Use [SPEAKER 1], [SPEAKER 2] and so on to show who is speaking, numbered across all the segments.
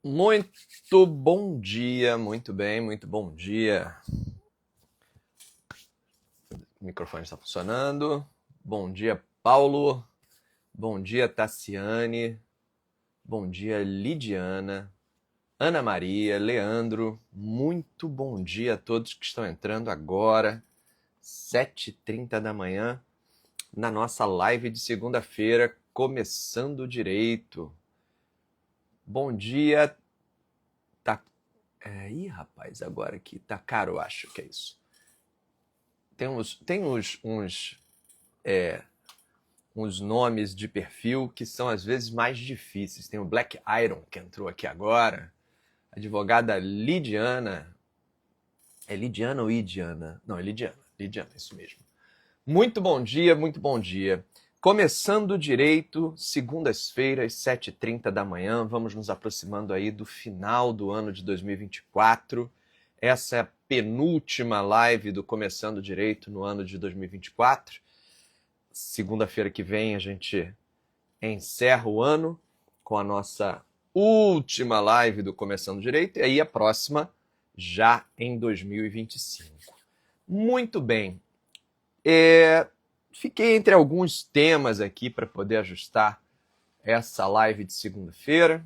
[SPEAKER 1] Muito bom dia, muito bem, muito bom dia. O microfone está funcionando. Bom dia, Paulo. Bom dia, Tassiane. Bom dia, Lidiana. Ana Maria, Leandro. Muito bom dia a todos que estão entrando agora, 7h30 da manhã, na nossa live de segunda-feira, começando direito. Bom dia. Ih, rapaz, agora aqui tá caro, acho que é isso. Tem uns nomes de perfil que são às vezes mais difíceis. Tem o Black Iron, que entrou aqui agora. Advogada Lidiana. É Lidiana ou Idiana? Não, é Lidiana. Lidiana, isso mesmo. Muito bom dia, muito bom dia. Começando direito, segundas-feiras, 7h30 da manhã. Vamos nos aproximando aí do final do ano de 2024. Essa é a penúltima live do Começando Direito no ano de 2024. Segunda-feira que vem a gente encerra o ano com a nossa última live do Começando Direito e aí a próxima já em 2025. Muito bem. Fiquei entre alguns temas aqui para poder ajustar essa live de segunda-feira.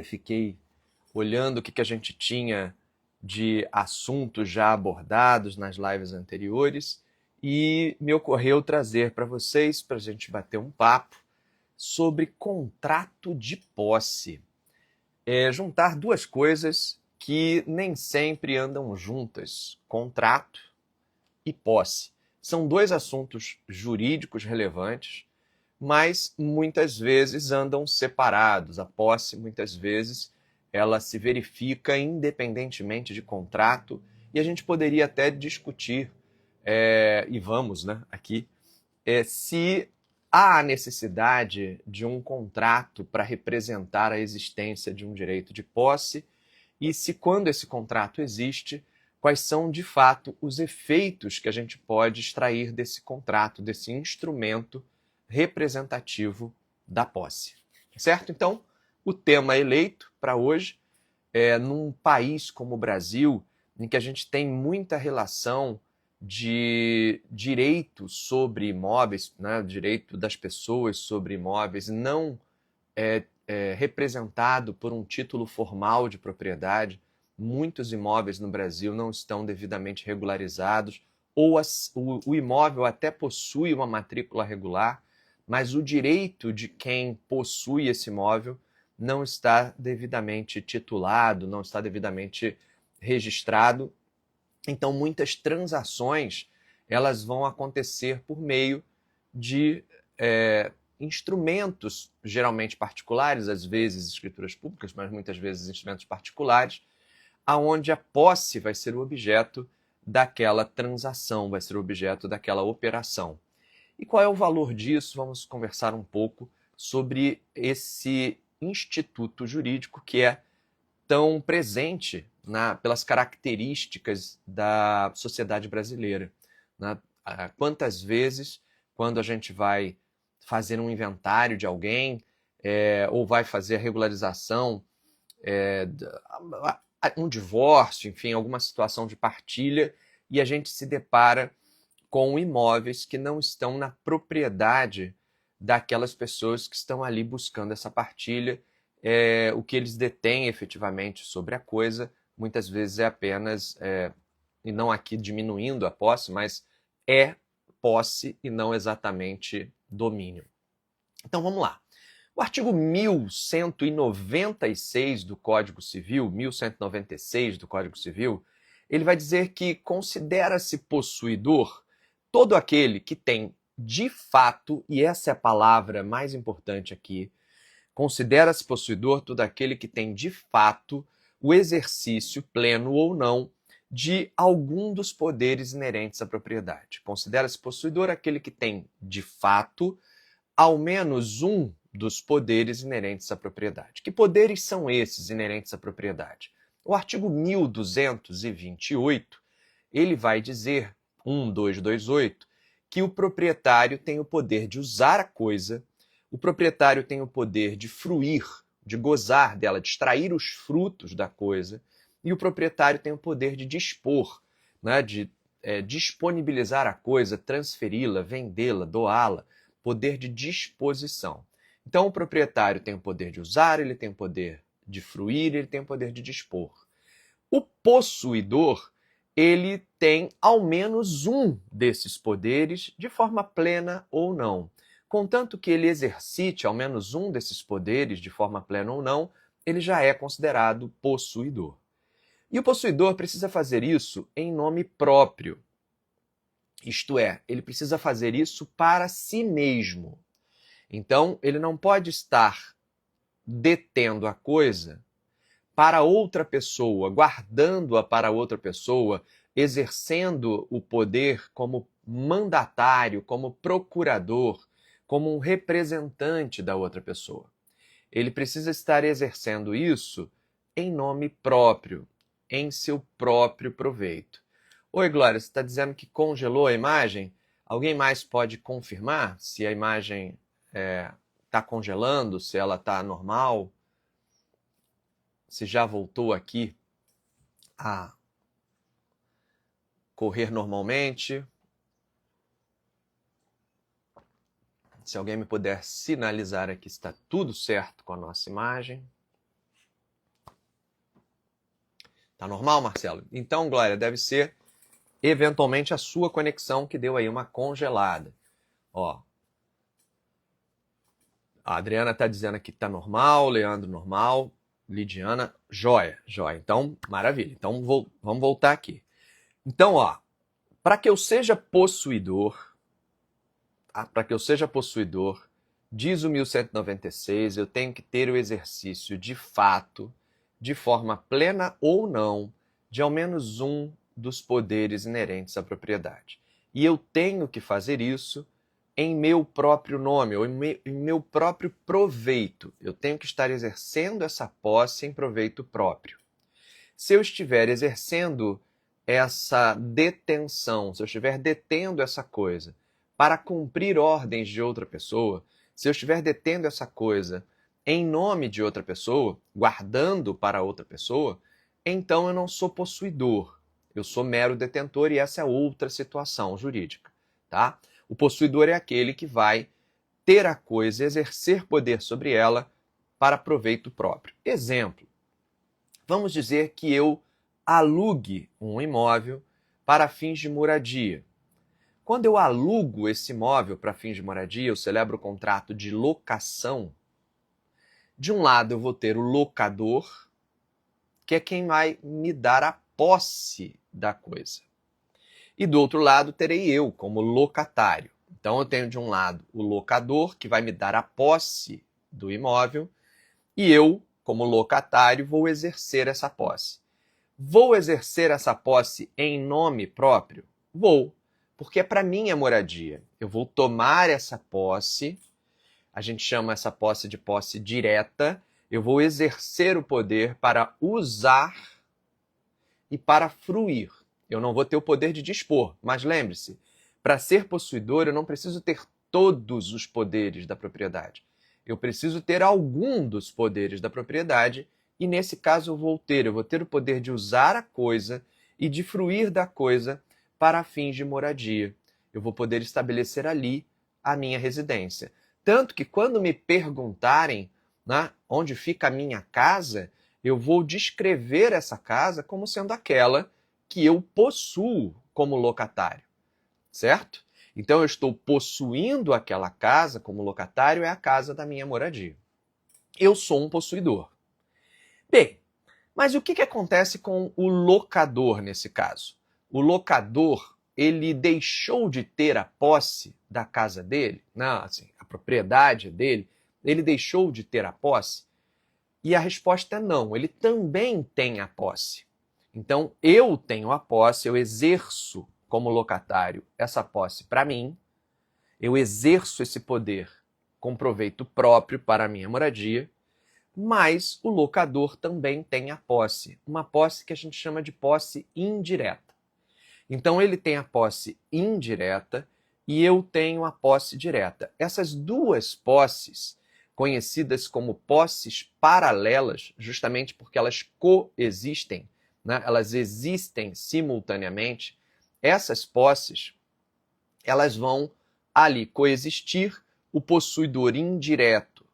[SPEAKER 1] Fiquei olhando o que a gente tinha de assuntos já abordados nas lives anteriores e me ocorreu trazer para vocês, para a gente bater um papo, sobre contrato de posse. Juntar duas coisas que nem sempre andam juntas, contrato e posse. São dois assuntos jurídicos relevantes, mas muitas vezes andam separados. A posse, muitas vezes, ela se verifica independentemente de contrato, e a gente poderia até discutir, e vamos, né, aqui, se há a necessidade de um contrato para representar a existência de um direito de posse, e se quando esse contrato existe, quais são de fato os efeitos que a gente pode extrair desse contrato, desse instrumento representativo da posse. Certo? Então, o tema eleito para hoje é num país como o Brasil, em que a gente tem muita relação de direito sobre imóveis, né, direito das pessoas sobre imóveis, não representado por um título formal de propriedade. Muitos imóveis no Brasil não estão devidamente regularizados, ou o imóvel até possui uma matrícula regular, mas o direito de quem possui esse imóvel não está devidamente titulado, não está devidamente registrado. Então, muitas transações elas vão acontecer por meio de instrumentos, geralmente particulares, às vezes escrituras públicas, mas muitas vezes instrumentos particulares, aonde a posse vai ser o objeto daquela transação, vai ser o objeto daquela operação. E qual é o valor disso? Vamos conversar um pouco sobre esse instituto jurídico que é tão presente pelas características da sociedade brasileira. Né? Quantas vezes, quando a gente vai fazer um inventário de alguém, ou vai fazer a regularização, um divórcio, enfim, alguma situação de partilha, e a gente se depara com imóveis que não estão na propriedade daquelas pessoas que estão ali buscando essa partilha. O que eles detêm efetivamente sobre a coisa, muitas vezes é apenas, e não aqui diminuindo a posse, mas é posse e não exatamente domínio. Então vamos lá. O artigo 1196 do Código Civil, 1196 do Código Civil, ele vai dizer que considera-se possuidor todo aquele que tem de fato, e essa é a palavra mais importante aqui, considera-se possuidor todo aquele que tem de fato o exercício pleno ou não de algum dos poderes inerentes à propriedade. Considera-se possuidor aquele que tem de fato ao menos um dos poderes inerentes à propriedade. Que poderes são esses inerentes à propriedade? O artigo 1228, ele vai dizer, 1228, que o proprietário tem o poder de usar a coisa, o proprietário tem o poder de fruir de gozar dela, de extrair os frutos da coisa, e o proprietário tem o poder de dispor, né, de disponibilizar a coisa, transferi-la, vendê-la, doá-la, poder de disposição. Então o proprietário tem o poder de usar, ele tem o poder de fruir, ele tem o poder de dispor. O possuidor, ele tem ao menos um desses poderes de forma plena ou não. Contanto que ele exercite ao menos um desses poderes de forma plena ou não, ele já é considerado possuidor. E o possuidor precisa fazer isso em nome próprio. Isto é, ele precisa fazer isso para si mesmo. Então, ele não pode estar detendo a coisa para outra pessoa, guardando-a para outra pessoa, exercendo o poder como mandatário, como procurador, como um representante da outra pessoa. Ele precisa estar exercendo isso em nome próprio, em seu próprio proveito. Oi, Glória, você está dizendo que congelou a imagem? Alguém mais pode confirmar se a imagem está congelando, se ela está normal? Se já voltou aqui a correr normalmente? Se alguém me puder sinalizar aqui se está tudo certo com a nossa imagem. Tá normal, Marcelo? Então, Glória, deve ser eventualmente a sua conexão que deu aí uma congelada. Ó, a Adriana está dizendo aqui que tá normal, Leandro normal, Lidiana, joia, joia. Então, maravilha. Então, vamos voltar aqui. Então, ó, para que eu seja possuidor, diz o 1196, eu tenho que ter o exercício de fato, de forma plena ou não, de ao menos um dos poderes inerentes à propriedade. E eu tenho que fazer isso em meu próprio nome, ou em meu próprio proveito. Eu tenho que estar exercendo essa posse em proveito próprio. Se eu estiver exercendo essa detenção, se eu estiver detendo essa coisa para cumprir ordens de outra pessoa, se eu estiver detendo essa coisa em nome de outra pessoa, guardando para outra pessoa, então eu não sou possuidor, eu sou mero detentor e essa é outra situação jurídica, tá? O possuidor é aquele que vai ter a coisa, exercer poder sobre ela para proveito próprio. Exemplo, vamos dizer que eu alugue um imóvel para fins de moradia. Quando eu alugo esse imóvel para fins de moradia, eu celebro o contrato de locação. De um lado eu vou ter o locador, que é quem vai me dar a posse da coisa. E do outro lado terei eu, como locatário. Então eu tenho de um lado o locador, que vai me dar a posse do imóvel, e eu, como locatário, vou exercer essa posse. Vou exercer essa posse em nome próprio? Vou, porque é para minha moradia. Eu vou tomar essa posse, a gente chama essa posse de posse direta, eu vou exercer o poder para usar e para fruir. Eu não vou ter o poder de dispor, mas lembre-se, para ser possuidor eu não preciso ter todos os poderes da propriedade. Eu preciso ter algum dos poderes da propriedade e nesse caso eu vou ter o poder de usar a coisa e de fruir da coisa para fins de moradia. Eu vou poder estabelecer ali a minha residência. Tanto que quando me perguntarem, né, onde fica a minha casa, eu vou descrever essa casa como sendo aquela que eu possuo como locatário, certo? Então eu estou possuindo aquela casa como locatário, é a casa da minha moradia. Eu sou um possuidor. Bem, mas o que acontece com o locador nesse caso? O locador, ele deixou de ter a posse da casa dele, não, assim, a propriedade dele, ele deixou de ter a posse? E a resposta é não, ele também tem a posse. Então, eu tenho a posse, eu exerço como locatário essa posse para mim, eu exerço esse poder com proveito próprio para a minha moradia, mas o locador também tem a posse, uma posse que a gente chama de posse indireta. Então, ele tem a posse indireta e eu tenho a posse direta. Essas duas posses conhecidas como posses paralelas, justamente porque elas coexistem, né? Elas existem simultaneamente. Essas posses, elas vão ali coexistir. O possuidor indireto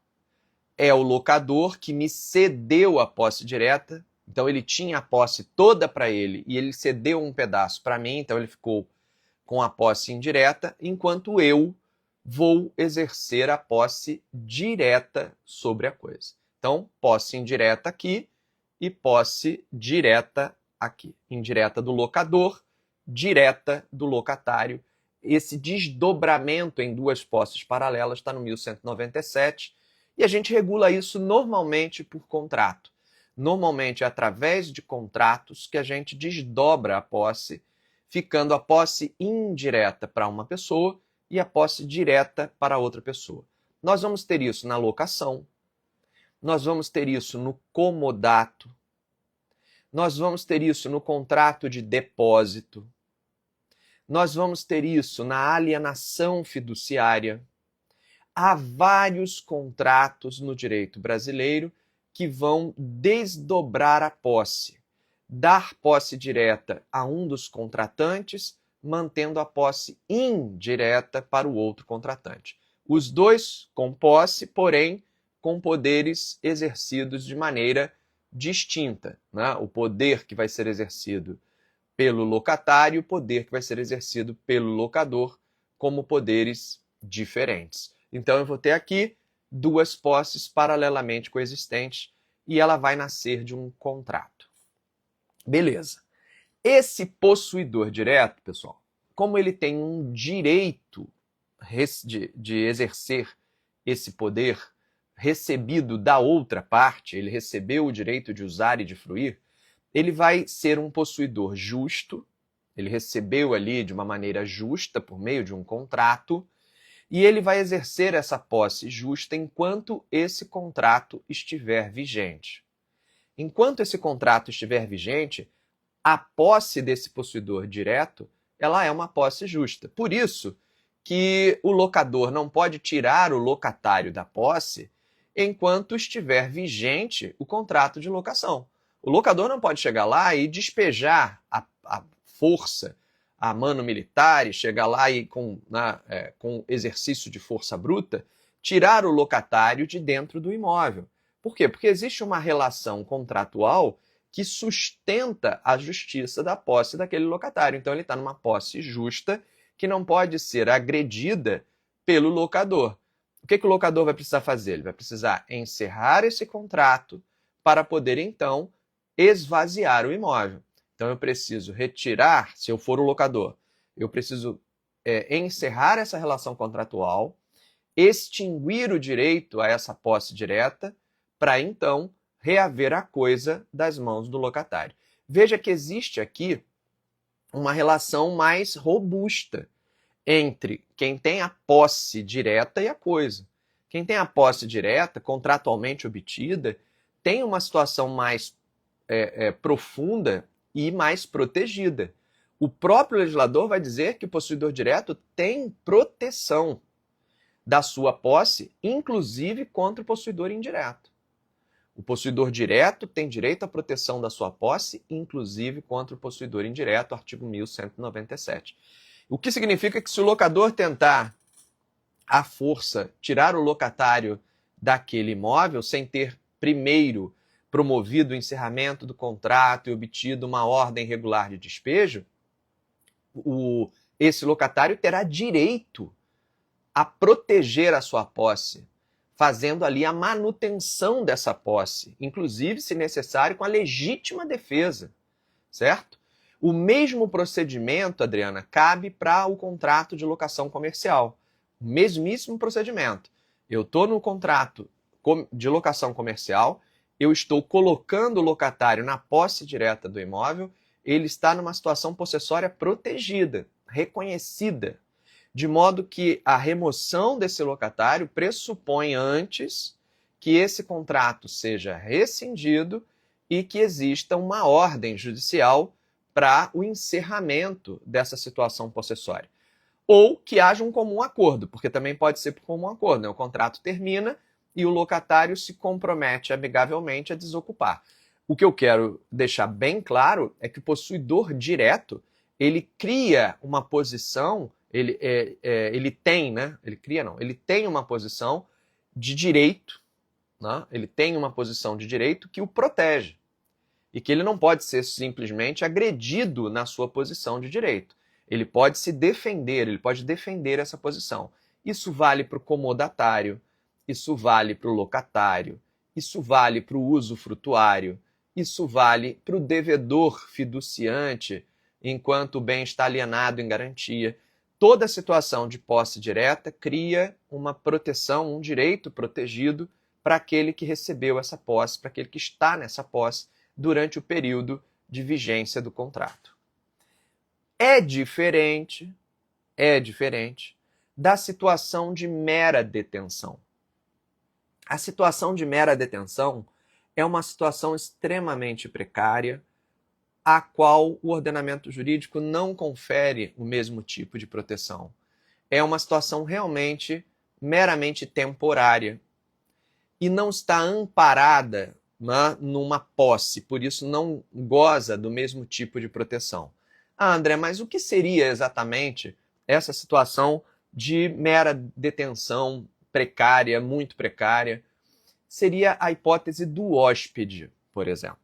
[SPEAKER 1] é o locador que me cedeu a posse direta. Então ele tinha a posse toda para ele e ele cedeu um pedaço para mim, então ele ficou com a posse indireta, enquanto eu vou exercer a posse direta sobre a coisa. Então, posse indireta aqui e posse direta aqui. Indireta do locador, direta do locatário. Esse desdobramento em duas posses paralelas está no 1197 e a gente regula isso normalmente por contrato. Normalmente é através de contratos que a gente desdobra a posse, ficando a posse indireta para uma pessoa e a posse direta para outra pessoa. Nós vamos ter isso na locação, nós vamos ter isso no comodato, nós vamos ter isso no contrato de depósito, nós vamos ter isso na alienação fiduciária. Há vários contratos no direito brasileiro que vão desdobrar a posse, dar posse direta a um dos contratantes, mantendo a posse indireta para o outro contratante. Os dois com posse, porém, com poderes exercidos de maneira distinta, né? O poder que vai ser exercido pelo locatário e o poder que vai ser exercido pelo locador como poderes diferentes. Então eu vou ter aqui duas posses paralelamente coexistentes e ela vai nascer de um contrato. Beleza. Esse possuidor direto, pessoal, como ele tem um direito de exercer esse poder recebido da outra parte, ele recebeu o direito de usar e de fruir, ele vai ser um possuidor justo, ele recebeu ali de uma maneira justa por meio de um contrato, e ele vai exercer essa posse justa enquanto esse contrato estiver vigente. Enquanto esse contrato estiver vigente, a posse desse possuidor direto, ela é uma posse justa. Por isso que o locador não pode tirar o locatário da posse enquanto estiver vigente o contrato de locação. O locador não pode chegar lá e despejar a força, a mano militare, chegar lá e com exercício de força bruta, tirar o locatário de dentro do imóvel. Por quê? Porque existe uma relação contratual que sustenta a justiça da posse daquele locatário. Então ele está numa posse justa que não pode ser agredida pelo locador. O que o locador vai precisar fazer? Ele vai precisar encerrar esse contrato para poder, então, esvaziar o imóvel. Então eu preciso retirar, se eu for o locador, eu preciso encerrar essa relação contratual, extinguir o direito a essa posse direta, para então reaver a coisa das mãos do locatário. Veja que existe aqui uma relação mais robusta entre quem tem a posse direta e a coisa. Quem tem a posse direta, contratualmente obtida, tem uma situação mais profunda e mais protegida. O próprio legislador vai dizer que o possuidor direto tem proteção da sua posse, inclusive contra o possuidor indireto. O possuidor direto tem direito à proteção da sua posse, inclusive contra o possuidor indireto, artigo 1197. O que significa que se o locador tentar, à força, tirar o locatário daquele imóvel, sem ter primeiro promovido o encerramento do contrato e obtido uma ordem regular de despejo, esse locatário terá direito a proteger a sua posse, fazendo ali a manutenção dessa posse, inclusive, se necessário, com a legítima defesa, certo? O mesmo procedimento, Adriana, cabe para o contrato de locação comercial. O mesmíssimo procedimento. Eu estou no contrato de locação comercial, eu estou colocando o locatário na posse direta do imóvel, ele está numa situação possessória protegida, reconhecida, de modo que a remoção desse locatário pressupõe antes que esse contrato seja rescindido e que exista uma ordem judicial para o encerramento dessa situação possessória. Ou que haja um comum acordo, porque também pode ser por comum acordo, né? O contrato termina e o locatário se compromete amigavelmente a desocupar. O que eu quero deixar bem claro é que o possuidor direto, ele cria uma posição, ele tem uma posição de direito, né? Ele tem uma posição de direito que o protege e que ele não pode ser simplesmente agredido na sua posição de direito. Ele pode se defender, ele pode defender essa posição. Isso vale para o comodatário, isso vale para o locatário, isso vale para o usufrutuário, isso vale para o devedor fiduciante, enquanto o bem está alienado em garantia. Toda situação de posse direta cria uma proteção, um direito protegido para aquele que recebeu essa posse, para aquele que está nessa posse durante o período de vigência do contrato. É diferente da situação de mera detenção. A situação de mera detenção é uma situação extremamente precária, a qual o ordenamento jurídico não confere o mesmo tipo de proteção. É uma situação realmente meramente temporária e não está amparada numa posse, por isso não goza do mesmo tipo de proteção. Ah, André, mas o que seria exatamente essa situação de mera detenção precária, muito precária? Seria a hipótese do hóspede, por exemplo.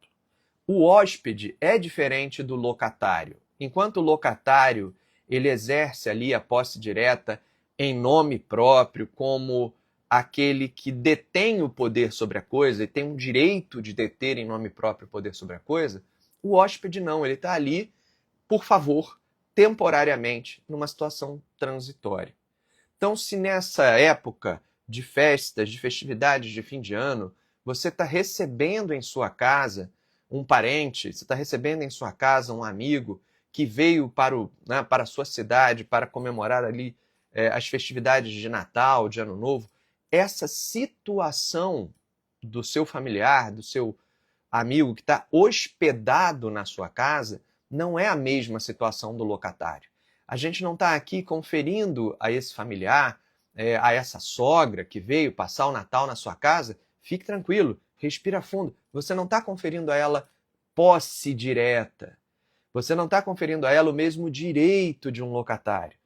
[SPEAKER 1] O hóspede é diferente do locatário. Enquanto o locatário ele exerce ali a posse direta em nome próprio, como aquele que detém o poder sobre a coisa e tem um direito de deter em nome próprio o poder sobre a coisa, o hóspede não, ele está ali, por favor, temporariamente, numa situação transitória. Então, se nessa época de festas, de festividades de fim de ano, você está recebendo em sua casa um parente, você está recebendo em sua casa um amigo que veio para a sua cidade para comemorar ali as festividades de Natal, de Ano Novo, essa situação do seu familiar, do seu amigo que está hospedado na sua casa, não é a mesma situação do locatário. A gente não está aqui conferindo a esse familiar, a essa sogra que veio passar o Natal na sua casa, fique tranquilo, respira fundo. Você não está conferindo a ela posse direta. Você não está conferindo a ela o mesmo direito de um locatário.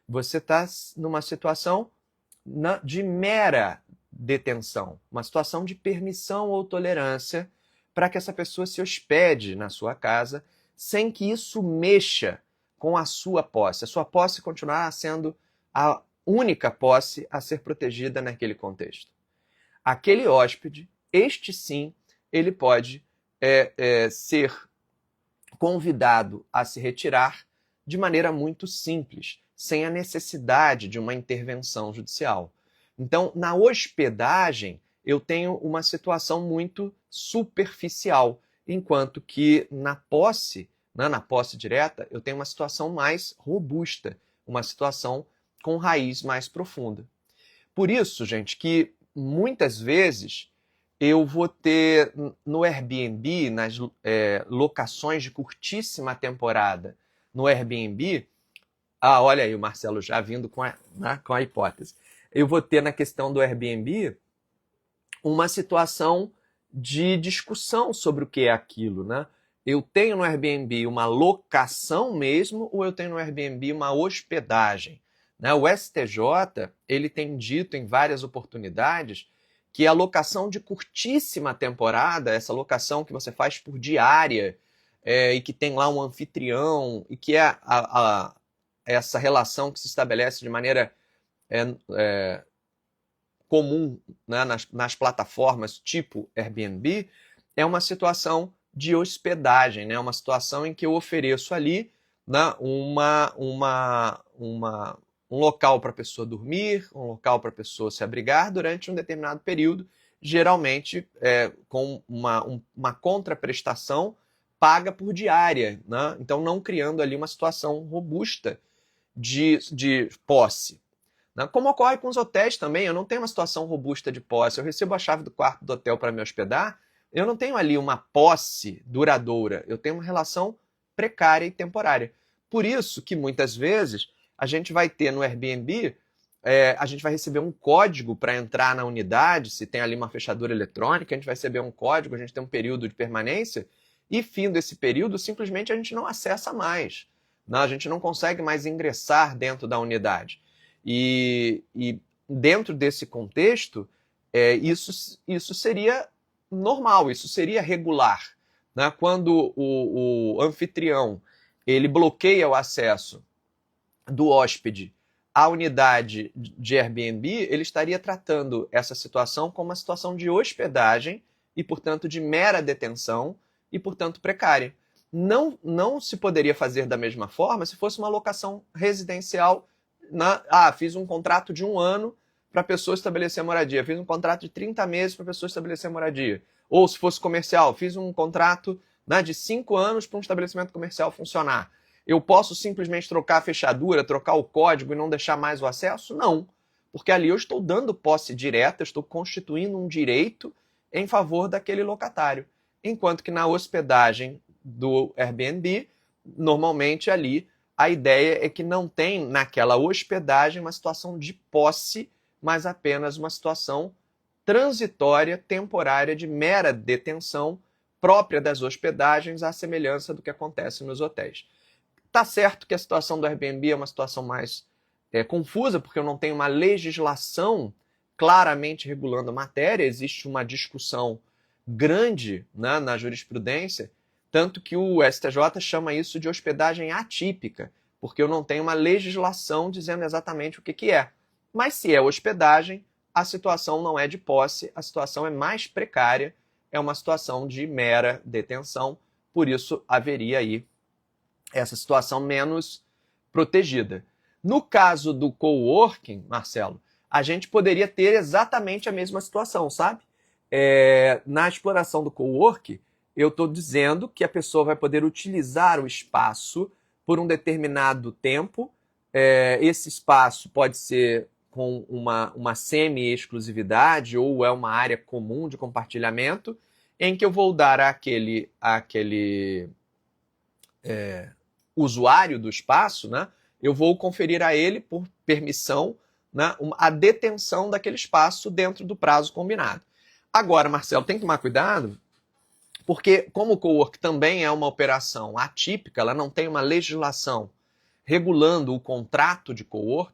[SPEAKER 1] Você está numa situação de mera detenção, uma situação de permissão ou tolerância para que essa pessoa se hospede na sua casa sem que isso mexa com a sua posse. A sua posse continuará sendo a única posse a ser protegida naquele contexto. Aquele hóspede, este sim, ele pode ser convidado a se retirar de maneira muito simples, sem a necessidade de uma intervenção judicial. Então, na hospedagem, eu tenho uma situação muito superficial, enquanto que na posse direta, eu tenho uma situação mais robusta, uma situação com raiz mais profunda. Por isso, gente, que muitas vezes eu vou ter no Airbnb, nas locações de curtíssima temporada no Airbnb, olha aí o Marcelo já vindo com a hipótese. Eu vou ter na questão do Airbnb uma situação de discussão sobre o que é aquilo, né? Eu tenho no Airbnb uma locação mesmo ou eu tenho no Airbnb uma hospedagem? Né? O STJ ele tem dito em várias oportunidades que a locação de curtíssima temporada, essa locação que você faz por diária e que tem lá um anfitrião e que é essa relação que se estabelece de maneira comum, né, nas plataformas tipo Airbnb, é uma situação de hospedagem, né, uma situação em que eu ofereço ali, né, um local para a pessoa dormir, um local para a pessoa se abrigar durante um determinado período, geralmente com uma contraprestação paga por diária, né? Então não criando ali uma situação robusta de posse. Né? Como ocorre com os hotéis também, eu não tenho uma situação robusta de posse, eu recebo a chave do quarto do hotel para me hospedar, eu não tenho ali uma posse duradoura, eu tenho uma relação precária e temporária. Por isso que muitas vezes a gente vai ter no Airbnb a gente vai receber um código para entrar na unidade, se tem ali uma fechadura eletrônica, a gente vai receber um código, a gente tem um período de permanência, e fim desse período, simplesmente a gente não acessa mais. Não, a gente não consegue mais ingressar dentro da unidade. E dentro desse contexto, isso seria normal, isso seria regular. Né? Quando o anfitrião ele bloqueia o acesso do hóspede à unidade de Airbnb, ele estaria tratando essa situação como uma situação de hospedagem e, portanto, de mera detenção e, portanto, precária. Não se poderia fazer da mesma forma se fosse uma locação residencial. Fiz um contrato de 1 ano para a pessoa estabelecer a moradia, fiz um contrato de 30 meses para a pessoa estabelecer a moradia. Ou, se fosse comercial, fiz um contrato de 5 anos para um estabelecimento comercial funcionar. Eu posso simplesmente trocar a fechadura, trocar o código e não deixar mais o acesso? Não, porque ali eu estou dando posse direta, estou constituindo um direito em favor daquele locatário. Enquanto que na hospedagem do Airbnb, normalmente ali a ideia é que não tem naquela hospedagem uma situação de posse, mas apenas uma situação transitória, temporária, de mera detenção própria das hospedagens, à semelhança do que acontece nos hotéis. Tá certo que a situação do Airbnb é uma situação mais confusa, porque eu não tenho uma legislação claramente regulando a matéria, existe uma discussão grande, né, na jurisprudência, tanto que o STJ chama isso de hospedagem atípica, porque eu não tenho uma legislação dizendo exatamente o que é. Mas se é hospedagem, a situação não é de posse, a situação é mais precária, é uma situação de mera detenção, por isso haveria aí essa situação menos protegida. No caso do coworking, Marcelo, a gente poderia ter exatamente a mesma situação, sabe? Na exploração do coworking, eu estou dizendo que a pessoa vai poder utilizar o espaço por um determinado tempo. Esse espaço pode ser com uma semi-exclusividade ou é uma área comum de compartilhamento, em que eu vou dar àquele usuário do espaço, né, eu vou conferir a ele, por permissão, né, a detenção daquele espaço dentro do prazo combinado. Agora, Marcelo, tem que tomar cuidado, porque como o cowork também é uma operação atípica, ela não tem uma legislação regulando o contrato de cowork,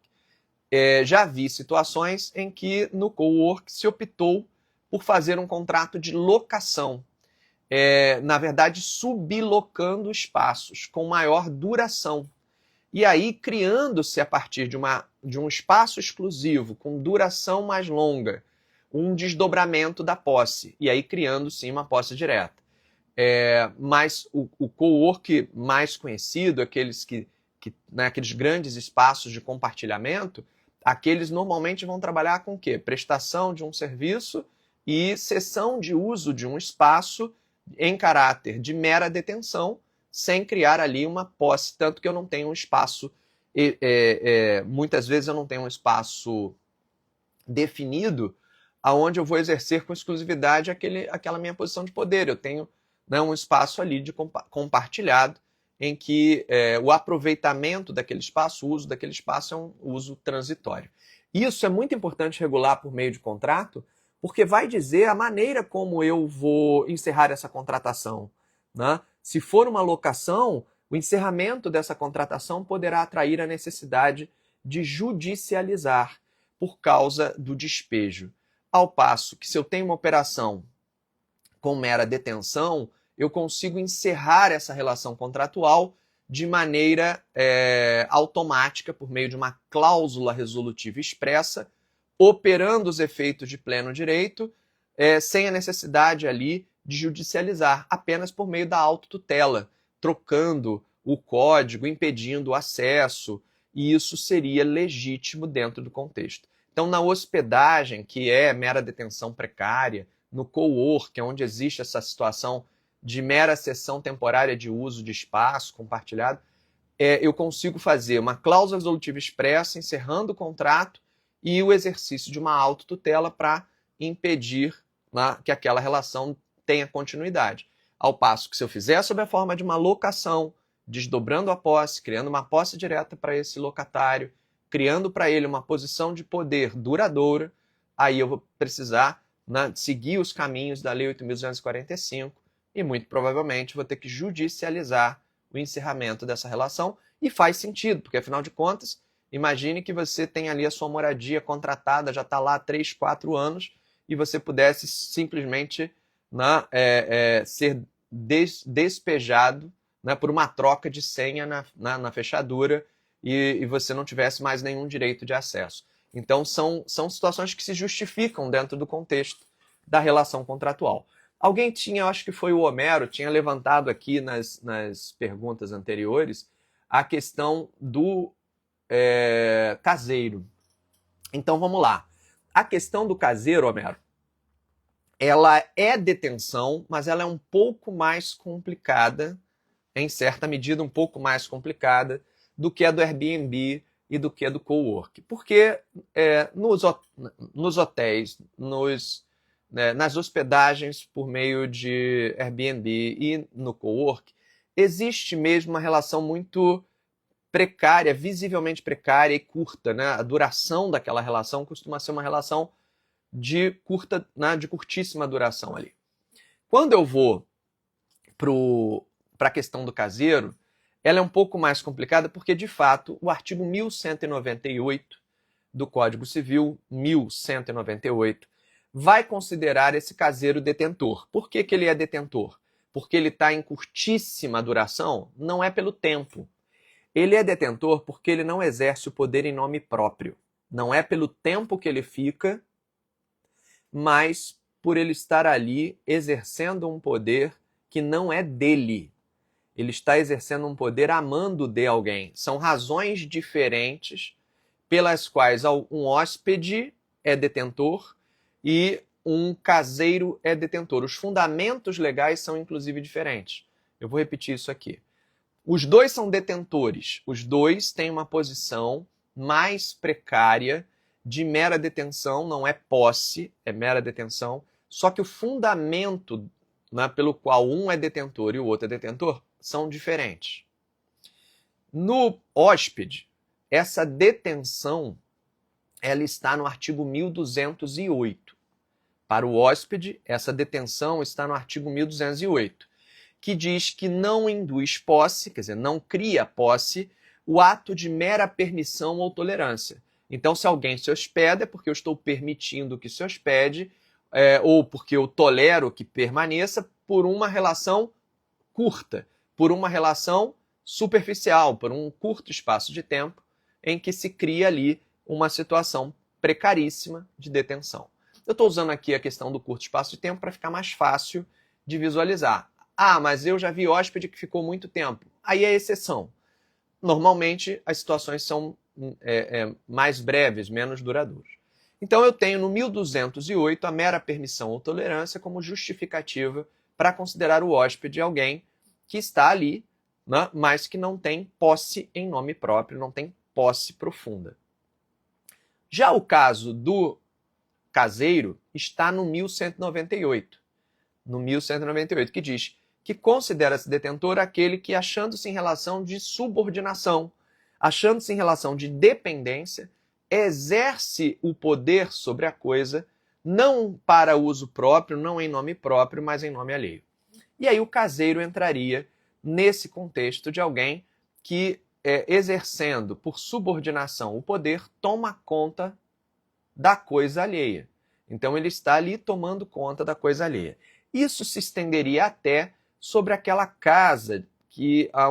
[SPEAKER 1] já vi situações em que no cowork se optou por fazer um contrato de locação. Na verdade, sublocando espaços com maior duração. E aí, criando-se a partir de um espaço exclusivo, com duração mais longa, um desdobramento da posse. E aí, criando, sim, uma posse direta. Mas o cowork mais conhecido, aqueles aqueles grandes espaços de compartilhamento, aqueles normalmente vão trabalhar com o quê? Prestação de um serviço e cessão de uso de um espaço em caráter de mera detenção, sem criar ali uma posse, tanto que eu não tenho um espaço, muitas vezes eu não tenho um espaço definido aonde eu vou exercer com exclusividade aquela minha posição de poder. Eu tenho, né, um espaço ali de compartilhado, em que o aproveitamento daquele espaço, o uso daquele espaço é um uso transitório. Isso é muito importante regular por meio de contrato, porque vai dizer a maneira como eu vou encerrar essa contratação, né? Se for uma locação, o encerramento dessa contratação poderá atrair a necessidade de judicializar por causa do despejo. Ao passo que, se eu tenho uma operação com mera detenção, eu consigo encerrar essa relação contratual de maneira automática, por meio de uma cláusula resolutiva expressa, operando os efeitos de pleno direito, sem a necessidade ali de judicializar, apenas por meio da autotutela, trocando o código, impedindo o acesso, e isso seria legítimo dentro do contexto. Então, na hospedagem, que é mera detenção precária, no cowork, onde existe essa situação de mera cessão temporária de uso de espaço compartilhado, eu consigo fazer uma cláusula resolutiva expressa, encerrando o contrato, e o exercício de uma autotutela para impedir, né, que aquela relação tenha continuidade. Ao passo que, se eu fizer sob a forma de uma locação, desdobrando a posse, criando uma posse direta para esse locatário, criando para ele uma posição de poder duradoura, aí eu vou precisar, né, seguir os caminhos da Lei 8.245 e muito provavelmente vou ter que judicializar o encerramento dessa relação, e faz sentido, porque afinal de contas, imagine que você tem ali a sua moradia contratada, já está lá há 3, 4 anos, e você pudesse simplesmente, né, ser despejado, né, por uma troca de senha na fechadura e você não tivesse mais nenhum direito de acesso. Então são situações que se justificam dentro do contexto da relação contratual. Alguém tinha, eu acho que foi o Homero, tinha levantado aqui nas perguntas anteriores a questão do caseiro. Então vamos lá. A questão do caseiro, Homero, ela é detenção, mas ela é um pouco mais complicada, em certa medida um pouco mais complicada, do que a do Airbnb e do que a do cowork. Porque nos hotéis, nas hospedagens por meio de Airbnb e no cowork, existe mesmo uma relação muito precária, visivelmente precária e curta, né? A duração daquela relação costuma ser uma relação de curtíssima duração ali. Quando eu vou para a questão do caseiro, ela é um pouco mais complicada porque, de fato, o artigo 1198 do Código Civil, 1198, vai considerar esse caseiro detentor. Por que ele é detentor? Porque ele está em curtíssima duração? Não é pelo tempo. Ele é detentor porque ele não exerce o poder em nome próprio. Não é pelo tempo que ele fica, mas por ele estar ali exercendo um poder que não é dele. Ele está exercendo um poder a mando de alguém. São razões diferentes pelas quais um hóspede é detentor e um caseiro é detentor. Os fundamentos legais são, inclusive, diferentes. Eu vou repetir isso aqui. Os dois são detentores. Os dois têm uma posição mais precária de mera detenção, não é posse, é mera detenção. Só que o fundamento, né, pelo qual um é detentor e o outro é detentor são diferentes. No hóspede, essa detenção ela está no artigo 1208. Para o hóspede, essa detenção está no artigo 1208, que diz que não induz posse, quer dizer, não cria posse, o ato de mera permissão ou tolerância. Então, se alguém se hospeda, é porque eu estou permitindo que se hospede, ou porque eu tolero que permaneça por uma relação curta, por uma relação superficial, por um curto espaço de tempo em que se cria ali uma situação precaríssima de detenção. Eu estou usando aqui a questão do curto espaço de tempo para ficar mais fácil de visualizar. Ah, mas eu já vi hóspede que ficou muito tempo. Aí é exceção. Normalmente as situações são mais breves, menos duradouras. Então eu tenho no 1208 a mera permissão ou tolerância como justificativa para considerar o hóspede alguém que está ali, né, mas que não tem posse em nome próprio, não tem posse profunda. Já o caso do caseiro está no 1198. No 1198, que diz que considera-se detentor aquele que, achando-se em relação de subordinação, achando-se em relação de dependência, exerce o poder sobre a coisa, não para uso próprio, não em nome próprio, mas em nome alheio. E aí o caseiro entraria nesse contexto de alguém que, exercendo por subordinação o poder, toma conta da coisa alheia. Então ele está ali tomando conta da coisa alheia. Isso se estenderia até sobre aquela casa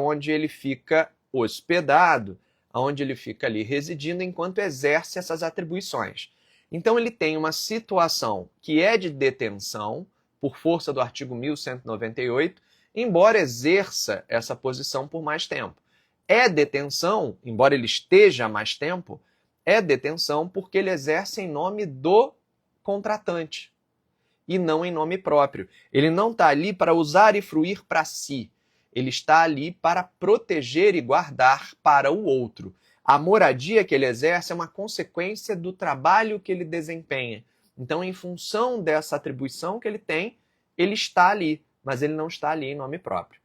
[SPEAKER 1] onde ele fica hospedado, onde ele fica ali residindo enquanto exerce essas atribuições. Então ele tem uma situação que é de detenção, por força do artigo 1198, embora exerça essa posição por mais tempo. É detenção, embora ele esteja há mais tempo, é detenção porque ele exerce em nome do contratante e não em nome próprio. Ele não está ali para usar e fruir para si. Ele está ali para proteger e guardar para o outro. A moradia que ele exerce é uma consequência do trabalho que ele desempenha. Então, em função dessa atribuição que ele tem, ele está ali, mas ele não está ali em nome próprio.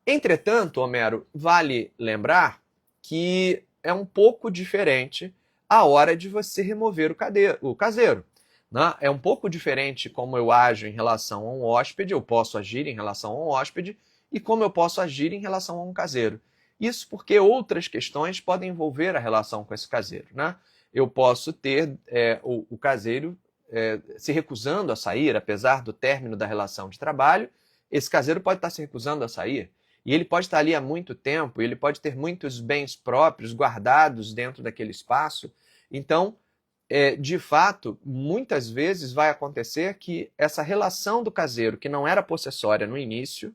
[SPEAKER 1] Entretanto, Homero, vale lembrar que é um pouco diferente a hora de você remover o caseiro. Né? É um pouco diferente como eu ajo em relação a um hóspede, eu posso agir em relação a um hóspede, e como eu posso agir em relação a um caseiro. Isso porque outras questões podem envolver a relação com esse caseiro. Né? Eu posso ter o caseiro se recusando a sair, apesar do término da relação de trabalho, esse caseiro pode estar se recusando a sair. E ele pode estar ali há muito tempo, ele pode ter muitos bens próprios guardados dentro daquele espaço. Então, de fato, muitas vezes vai acontecer que essa relação do caseiro, que não era possessória no início,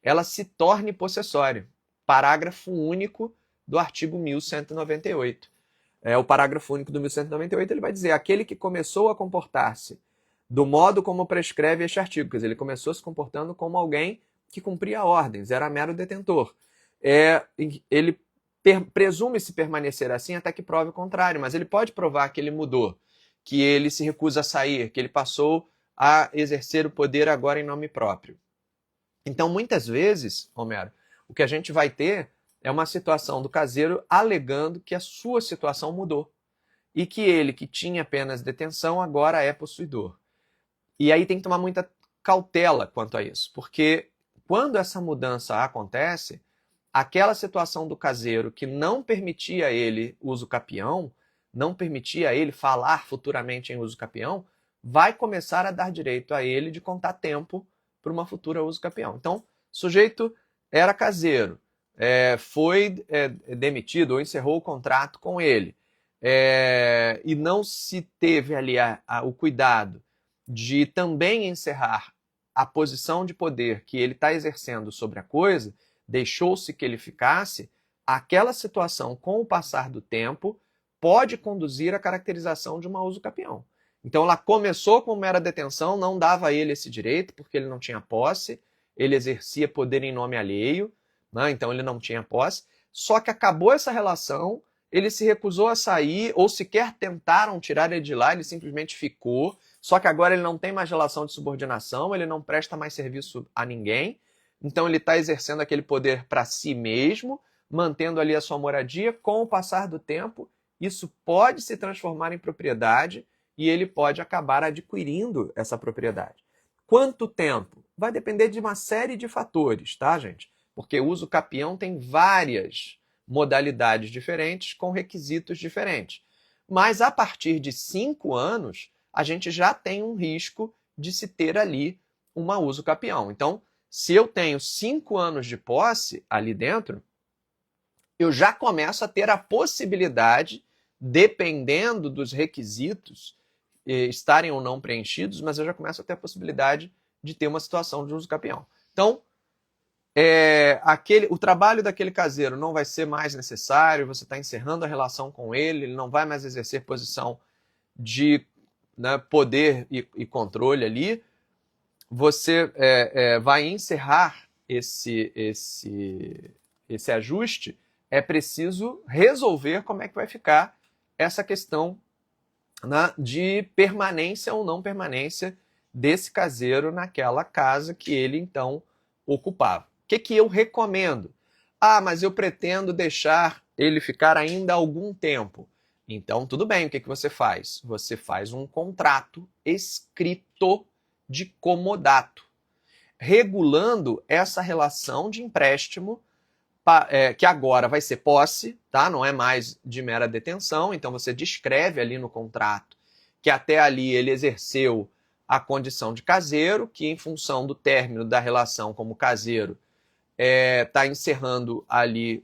[SPEAKER 1] ela se torne possessória. Parágrafo único do artigo 1198. O parágrafo único do 1198 ele vai dizer: aquele que começou a comportar-se do modo como prescreve este artigo, quer dizer, ele começou se comportando como alguém que cumpria ordens, era mero detentor. Ele presume-se permanecer assim até que prove o contrário, mas ele pode provar que ele mudou, que ele se recusa a sair, que ele passou a exercer o poder agora em nome próprio. Então, muitas vezes, Homero, o que a gente vai ter é uma situação do caseiro alegando que a sua situação mudou e que ele, que tinha apenas detenção, agora é possuidor. E aí tem que tomar muita cautela quanto a isso, porque quando essa mudança acontece, aquela situação do caseiro que não permitia a ele uso capião, não permitia a ele falar futuramente em uso capião, vai começar a dar direito a ele de contar tempo para uma futura uso capião. Então, o sujeito era caseiro, foi demitido ou encerrou o contrato com ele, e não se teve ali o cuidado de também encerrar a posição de poder que ele está exercendo sobre a coisa, deixou-se que ele ficasse, aquela situação, com o passar do tempo, pode conduzir à caracterização de uma uso capião. Então ela começou com mera detenção, não dava a ele esse direito, porque ele não tinha posse, ele exercia poder em nome alheio, né? Então ele não tinha posse, só que acabou essa relação, ele se recusou a sair, ou sequer tentaram tirar ele de lá, ele simplesmente ficou, só que agora ele não tem mais relação de subordinação, ele não presta mais serviço a ninguém, então ele está exercendo aquele poder para si mesmo, mantendo ali a sua moradia. Com o passar do tempo, isso pode se transformar em propriedade e ele pode acabar adquirindo essa propriedade. Quanto tempo? Vai depender de uma série de fatores, tá, gente? Porque o uso capião tem várias modalidades diferentes com requisitos diferentes. Mas a partir de 5 anos, a gente já tem um risco de se ter ali uma uso capião. Então, se eu tenho 5 anos de posse ali dentro, eu já começo a ter a possibilidade, dependendo dos requisitos estarem ou não preenchidos, mas eu já começo a ter a possibilidade de ter uma situação de uso capião. Então, o trabalho daquele caseiro não vai ser mais necessário, você está encerrando a relação com ele, ele não vai mais exercer posição de poder e controle ali, você vai encerrar esse ajuste, é preciso resolver como é que vai ficar essa questão de permanência ou não permanência desse caseiro naquela casa que ele, então, ocupava. O que eu recomendo? Mas eu pretendo deixar ele ficar ainda algum tempo. Então, tudo bem, o que você faz? Você faz um contrato escrito de comodato, regulando essa relação de empréstimo, que agora vai ser posse, tá? Não é mais de mera detenção, então você descreve ali no contrato que até ali ele exerceu a condição de caseiro, que em função do término da relação como caseiro está encerrando ali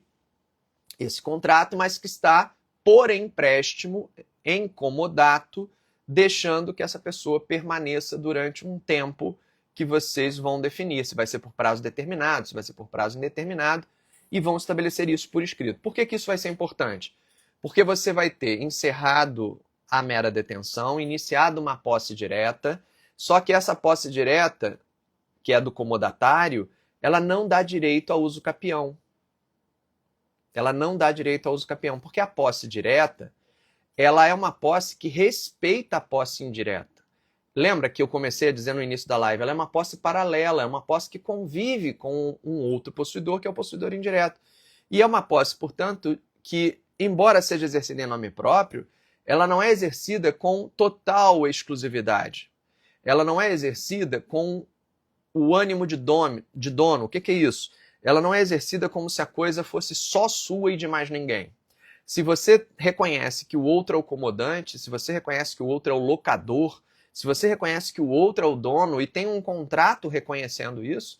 [SPEAKER 1] esse contrato, mas que está por empréstimo, em comodato, deixando que essa pessoa permaneça durante um tempo que vocês vão definir, se vai ser por prazo determinado, se vai ser por prazo indeterminado, e vão estabelecer isso por escrito. Por que isso vai ser importante? Porque você vai ter encerrado a mera detenção, iniciado uma posse direta, só que essa posse direta, que é do comodatário, ela não dá direito ao uso capião. Ela não dá direito ao uso capião, porque a posse direta, ela é uma posse que respeita a posse indireta. Lembra que eu comecei a dizer no início da live, ela é uma posse paralela, é uma posse que convive com um outro possuidor, que é o possuidor indireto. E é uma posse, portanto, que, embora seja exercida em nome próprio, ela não é exercida com total exclusividade. Ela não é exercida com o ânimo de dono. O que é isso? Ela não é exercida como se a coisa fosse só sua e de mais ninguém. Se você reconhece que o outro é o comodante, se você reconhece que o outro é o locador, se você reconhece que o outro é o dono e tem um contrato reconhecendo isso,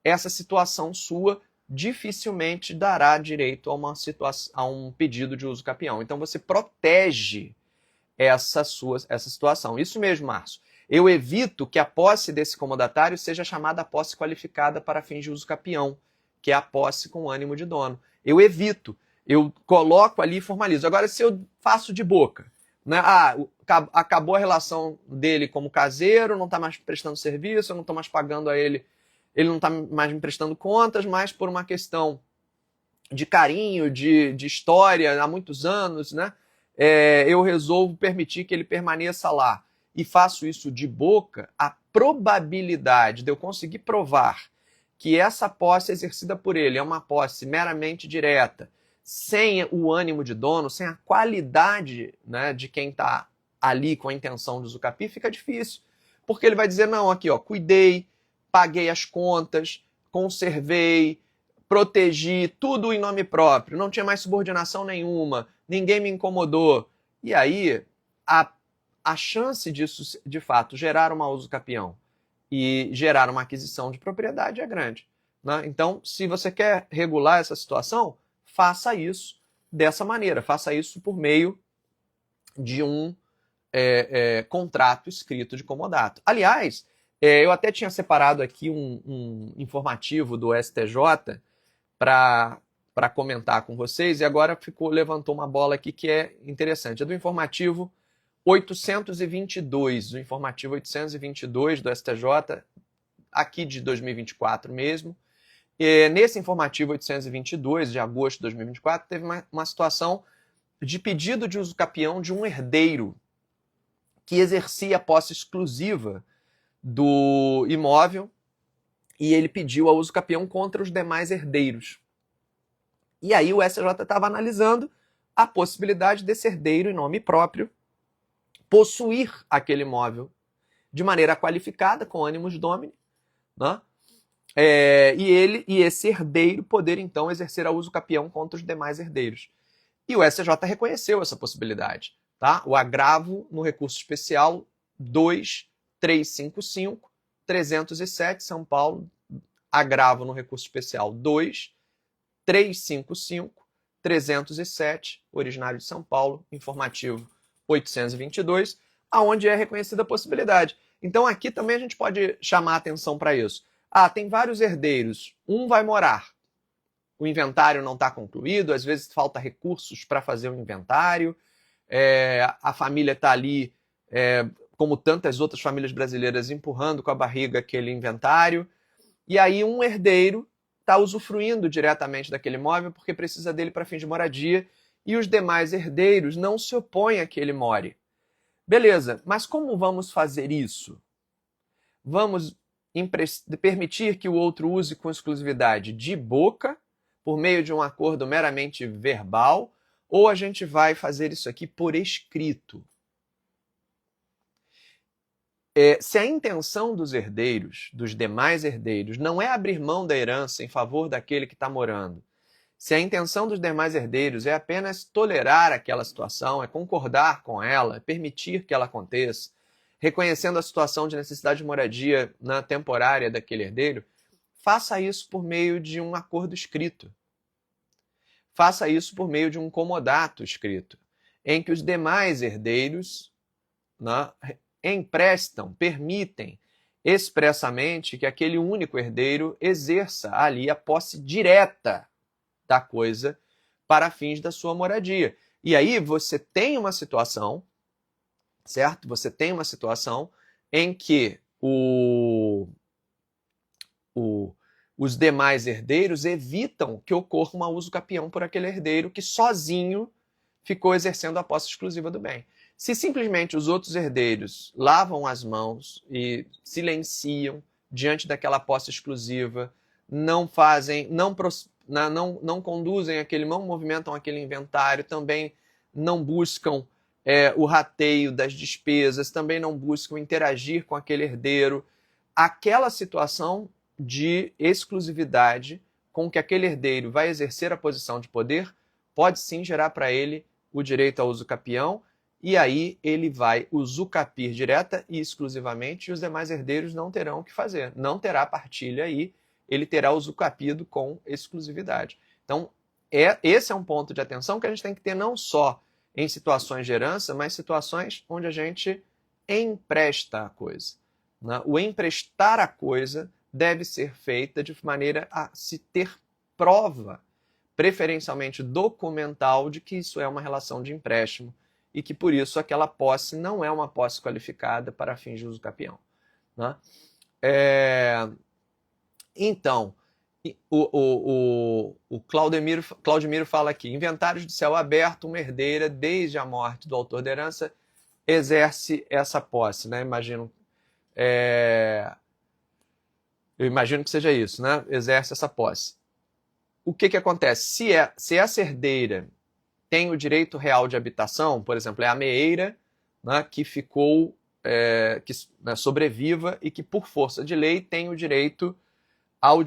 [SPEAKER 1] essa situação sua dificilmente dará direito a um pedido de uso capião. Então você protege essa situação. Isso mesmo, Márcio. Eu evito que a posse desse comodatário seja chamada posse qualificada para fins de uso capião, que é a posse com ânimo de dono. Eu evito. Eu coloco ali e formalizo. Agora, se eu faço de boca, né? Acabou a relação dele como caseiro, não está mais prestando serviço, eu não estou mais pagando a ele, ele não está mais me prestando contas, mas por uma questão de carinho, de história, há muitos anos, né? Eu resolvo permitir que ele permaneça lá e faço isso de boca, a probabilidade de eu conseguir provar que essa posse exercida por ele é uma posse meramente direta, sem o ânimo de dono, sem a qualidade, né, de quem está ali com a intenção de usucapi, fica difícil. Porque ele vai dizer, não, aqui, ó, cuidei, paguei as contas, conservei, protegi, tudo em nome próprio, não tinha mais subordinação nenhuma, ninguém me incomodou. E aí, a chance disso, de fato, gerar uma usucapião e gerar uma aquisição de propriedade é grande, né? Então, se você quer regular essa situação, faça isso dessa maneira, faça isso por meio de um contrato escrito de comodato. Aliás, eu até tinha separado aqui um informativo do STJ para comentar com vocês, e agora levantou uma bola aqui que é interessante. É do informativo 822, o informativo 822 do STJ, aqui de 2024 mesmo. E nesse informativo 822, de agosto de 2024, teve uma situação de pedido de uso capião de um herdeiro que exercia a posse exclusiva do imóvel e ele pediu a uso capião contra os demais herdeiros. E aí o STJ estava analisando a possibilidade desse herdeiro em nome próprio possuir aquele imóvel de maneira qualificada, com ânimos domini, né? E esse herdeiro poder, então, exercer a uso capião contra os demais herdeiros. E o STJ reconheceu essa possibilidade. Tá? O agravo no recurso especial 2355, 307, São Paulo, agravo no recurso especial 2355, 307, originário de São Paulo, informativo 822, aonde é reconhecida a possibilidade. Então aqui também a gente pode chamar a atenção para isso. Tem vários herdeiros, um vai morar, o inventário não está concluído, às vezes falta recursos para fazer o inventário, a família está ali, como tantas outras famílias brasileiras, empurrando com a barriga aquele inventário, e aí um herdeiro está usufruindo diretamente daquele imóvel porque precisa dele para fins de moradia, e os demais herdeiros não se opõem a que ele more. Beleza, mas como vamos fazer isso? Vamos permitir que o outro use com exclusividade de boca, por meio de um acordo meramente verbal, ou a gente vai fazer isso aqui por escrito? Se a intenção dos herdeiros, dos demais herdeiros, não é abrir mão da herança em favor daquele que está morando, se a intenção dos demais herdeiros é apenas tolerar aquela situação, é concordar com ela, é permitir que ela aconteça, reconhecendo a situação de necessidade de moradia temporária daquele herdeiro, faça isso por meio de um acordo escrito. Faça isso por meio de um comodato escrito, em que os demais herdeiros emprestam, permitem expressamente que aquele único herdeiro exerça ali a posse direta da coisa para fins da sua moradia. E aí você tem uma situação, certo? Você tem uma situação em que os demais herdeiros evitam que ocorra um uso capião por aquele herdeiro que sozinho ficou exercendo a posse exclusiva do bem. Se simplesmente os outros herdeiros lavam as mãos e silenciam diante daquela posse exclusiva, não não conduzem aquele, não movimentam aquele inventário, também não buscam o rateio das despesas, também não buscam interagir com aquele herdeiro. Aquela situação de exclusividade com que aquele herdeiro vai exercer a posição de poder pode sim gerar para ele o direito ao uso capião, e aí ele vai usucapir direta e exclusivamente, e os demais herdeiros não terão o que fazer. Não terá partilha aí, ele terá usucapido com exclusividade. Então, esse é um ponto de atenção que a gente tem que ter não só em situações de herança, mas situações onde a gente empresta a coisa. Né? O emprestar a coisa deve ser feita de maneira a se ter prova, preferencialmente documental, de que isso é uma relação de empréstimo e que, por isso, aquela posse não é uma posse qualificada para fins de uso capião. Né? Então, o Claudemiro fala aqui, inventários de céu aberto, uma herdeira, desde a morte do autor da herança, exerce essa posse. Né? Eu imagino que seja isso, né? Exerce essa posse. O que acontece? Se essa herdeira tem o direito real de habitação, por exemplo, é a meeira, né, que ficou, sobreviva e que, por força de lei, tem o direito ao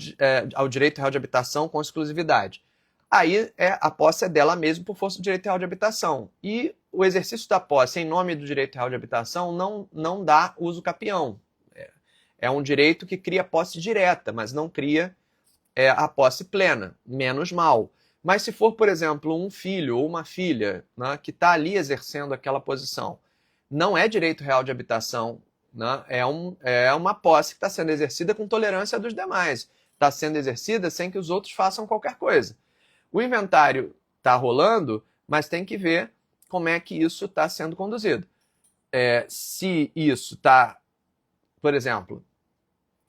[SPEAKER 1] direito real de habitação com exclusividade. Aí a posse é dela mesma por força do direito real de habitação. E o exercício da posse em nome do direito real de habitação não dá uso capião. É um direito que cria posse direta, mas não cria a posse plena, menos mal. Mas se for, por exemplo, um filho ou uma filha, né, que está ali exercendo aquela posição, não é direito real de habitação, né, é uma posse que está sendo exercida com tolerância dos demais. Está sendo exercida sem que os outros façam qualquer coisa. O inventário está rolando, mas tem que ver como é que isso está sendo conduzido. Se isso está, por exemplo,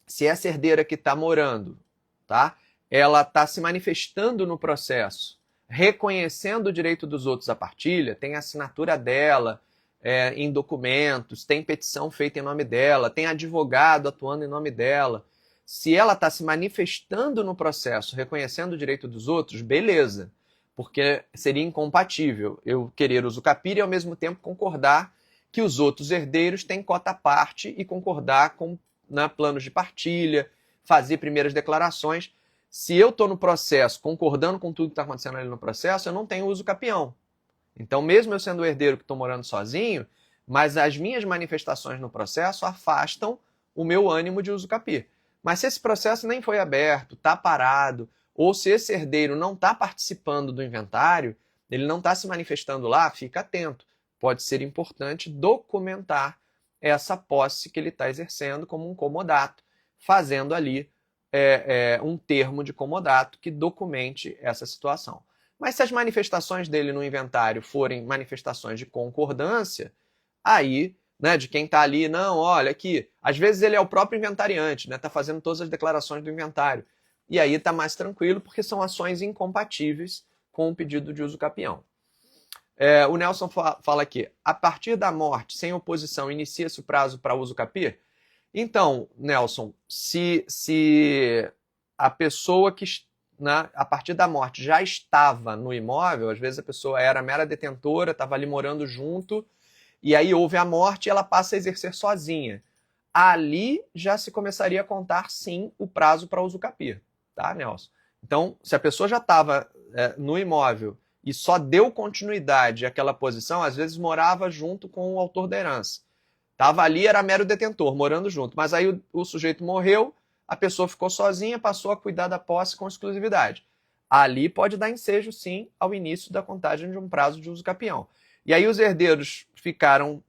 [SPEAKER 1] se essa herdeira que está morando, tá, ela está se manifestando no processo, reconhecendo o direito dos outros à partilha, tem a assinatura dela em documentos, tem petição feita em nome dela, tem advogado atuando em nome dela. Se ela está se manifestando no processo, reconhecendo o direito dos outros, beleza, porque seria incompatível eu querer usucapir e ao mesmo tempo concordar que os outros herdeiros têm cota à parte e concordar com planos de partilha, fazer primeiras declarações. Se eu estou no processo, concordando com tudo que está acontecendo ali no processo, eu não tenho uso capião. Então, mesmo eu sendo o herdeiro que estou morando sozinho, mas as minhas manifestações no processo afastam o meu ânimo de uso capir. Mas se esse processo nem foi aberto, está parado, ou se esse herdeiro não está participando do inventário, ele não está se manifestando lá, fica atento. Pode ser importante documentar essa posse que ele está exercendo como um comodato, fazendo ali um termo de comodato que documente essa situação. Mas se as manifestações dele no inventário forem manifestações de concordância, aí, né, de quem está ali, não, olha aqui, às vezes ele é o próprio inventariante, né, está fazendo todas as declarações do inventário. E aí está mais tranquilo, porque são ações incompatíveis com o pedido de uso capião. O Nelson fala aqui, a partir da morte, sem oposição, inicia-se o prazo para uso capir? Então, Nelson, se a pessoa que, né, a partir da morte já estava no imóvel, às vezes a pessoa era mera detentora, estava ali morando junto, e aí houve a morte e ela passa a exercer sozinha. Ali já se começaria a contar, sim, o prazo para uso capir, tá, Nelson? Então, se a pessoa já estava no imóvel e só deu continuidade àquela posição, às vezes morava junto com o autor da herança. Estava ali, era mero detentor, morando junto. Mas aí o sujeito morreu, a pessoa ficou sozinha, passou a cuidar da posse com exclusividade. Ali pode dar ensejo, sim, ao início da contagem de um prazo de uso capião. E aí os herdeiros ficaram,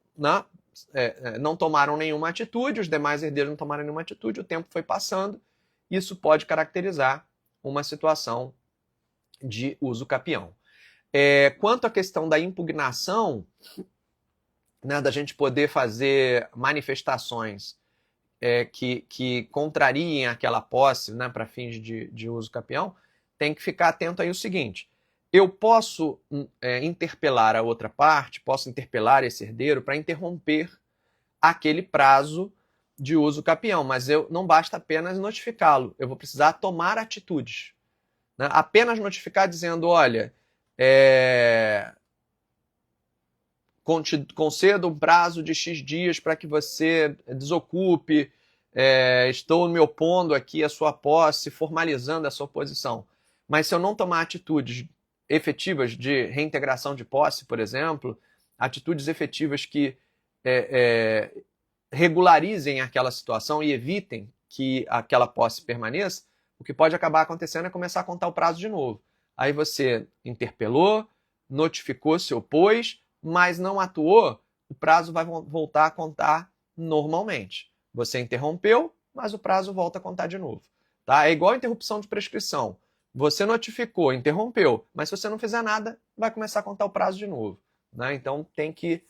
[SPEAKER 1] não tomaram nenhuma atitude, os demais herdeiros não tomaram nenhuma atitude, o tempo foi passando. Isso pode caracterizar uma situação de uso capião. Quanto à questão da impugnação, né, da gente poder fazer manifestações que contrariem aquela posse, né, para fins de uso capião, tem que ficar atento aí o seguinte, eu posso interpelar a outra parte, posso interpelar esse herdeiro para interromper aquele prazo de uso capião, mas não basta apenas notificá-lo, eu vou precisar tomar atitudes. né? Apenas notificar dizendo, olha, concedo um prazo de X dias para que você desocupe, estou me opondo aqui à sua posse, formalizando a sua posição. Mas se eu não tomar atitudes efetivas de reintegração de posse, por exemplo, atitudes efetivas que regularizem aquela situação e evitem que aquela posse permaneça, o que pode acabar acontecendo é começar a contar o prazo de novo. Aí você interpelou, notificou, se opôs, mas não atuou, o prazo vai voltar a contar normalmente. Você interrompeu, mas o prazo volta a contar de novo. Tá? É igual a interrupção de prescrição. Você notificou, interrompeu, mas se você não fizer nada, vai começar a contar o prazo de novo. Né? Então tem que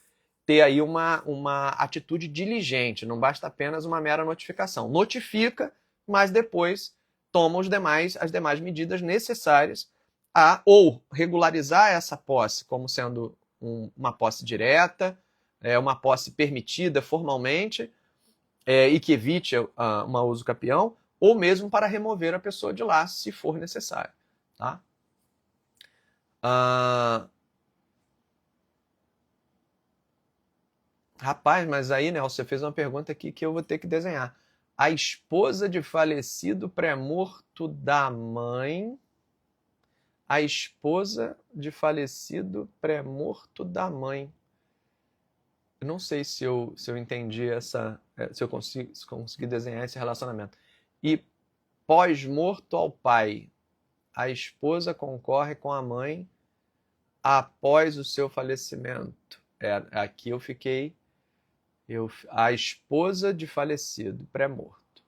[SPEAKER 1] ter aí uma atitude diligente, não basta apenas uma mera notificação. Notifica, mas depois toma as demais medidas necessárias a ou regularizar essa posse como sendo uma posse direta, uma posse permitida formalmente e que evite uma uso capião, ou mesmo para remover a pessoa de lá, se for necessário. Tá? Rapaz, mas aí, né, você fez uma pergunta aqui que eu vou ter que desenhar. A esposa de falecido pré-morto da mãe... A esposa de falecido pré-morto da mãe. Eu não sei se eu entendi se eu consegui desenhar esse relacionamento. E pós-morto ao pai, a esposa concorre com a mãe após o seu falecimento. Aqui eu fiquei... a esposa de falecido pré-morto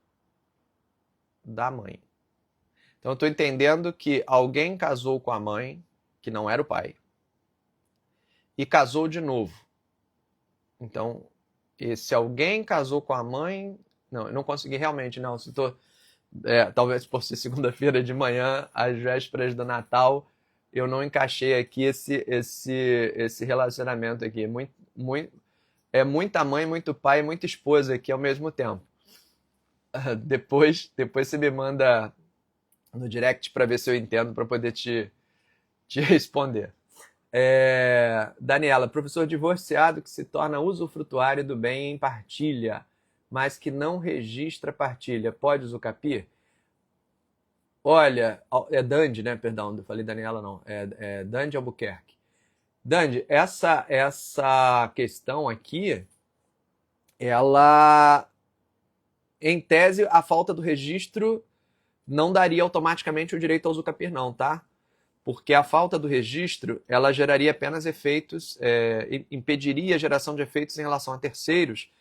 [SPEAKER 1] da mãe. Então eu estou entendendo que alguém casou com a mãe, que não era o pai, e casou de novo. Então, se alguém casou com a mãe... Não, eu não consegui realmente, não. Se tô, talvez por ser segunda-feira de manhã, às vésperas do Natal, eu não encaixei aqui esse relacionamento aqui. Muita mãe, muito pai, muita esposa aqui ao mesmo tempo. Depois você me manda no direct para ver se eu entendo, para poder te responder. Daniela, professor divorciado que se torna usufrutuário do bem em partilha, mas que não registra partilha, pode usucapir? Olha, é Dandy, né? Perdão, eu falei Daniela não, é Dandy Albuquerque. Dandy, essa questão aqui, ela, em tese, a falta do registro não daria automaticamente o direito ao usucapir não, tá? Porque a falta do registro, ela geraria apenas efeitos, impediria a geração de efeitos em relação a terceiros,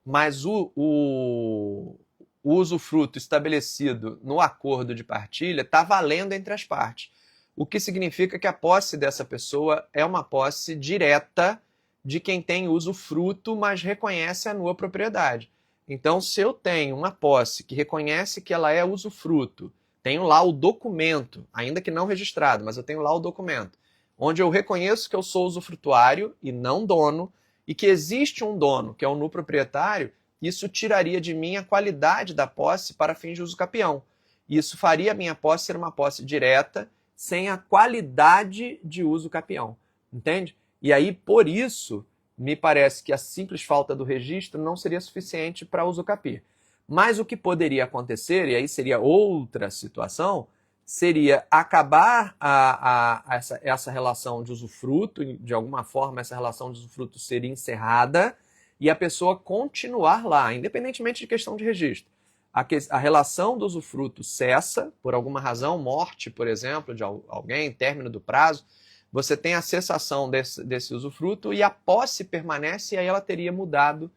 [SPEAKER 1] mas o usufruto estabelecido no acordo de partilha está valendo entre as partes. O que significa que a posse dessa pessoa é uma posse direta de quem tem usufruto, mas reconhece a nua propriedade. Então, se eu tenho uma posse que reconhece que ela é usufruto, tenho lá o documento, ainda que não registrado, mas eu tenho lá o documento, onde eu reconheço que eu sou usufrutuário e não dono, e que existe um dono, que é o nu proprietário, isso tiraria de mim a qualidade da posse para fins de uso capião. Isso faria a minha posse ser uma posse direta, sem a qualidade de uso capião. Entende? E aí, por isso, me parece que a simples falta do registro não seria suficiente para usucapir. Mas o que poderia acontecer, e aí seria outra situação, seria acabar essa relação de usufruto, de alguma forma essa relação de usufruto ser encerrada e a pessoa continuar lá, independentemente de questão de registro. A relação do usufruto cessa, por alguma razão, morte, por exemplo, de alguém, término do prazo, você tem a cessação desse usufruto e a posse permanece, e aí ela teria mudado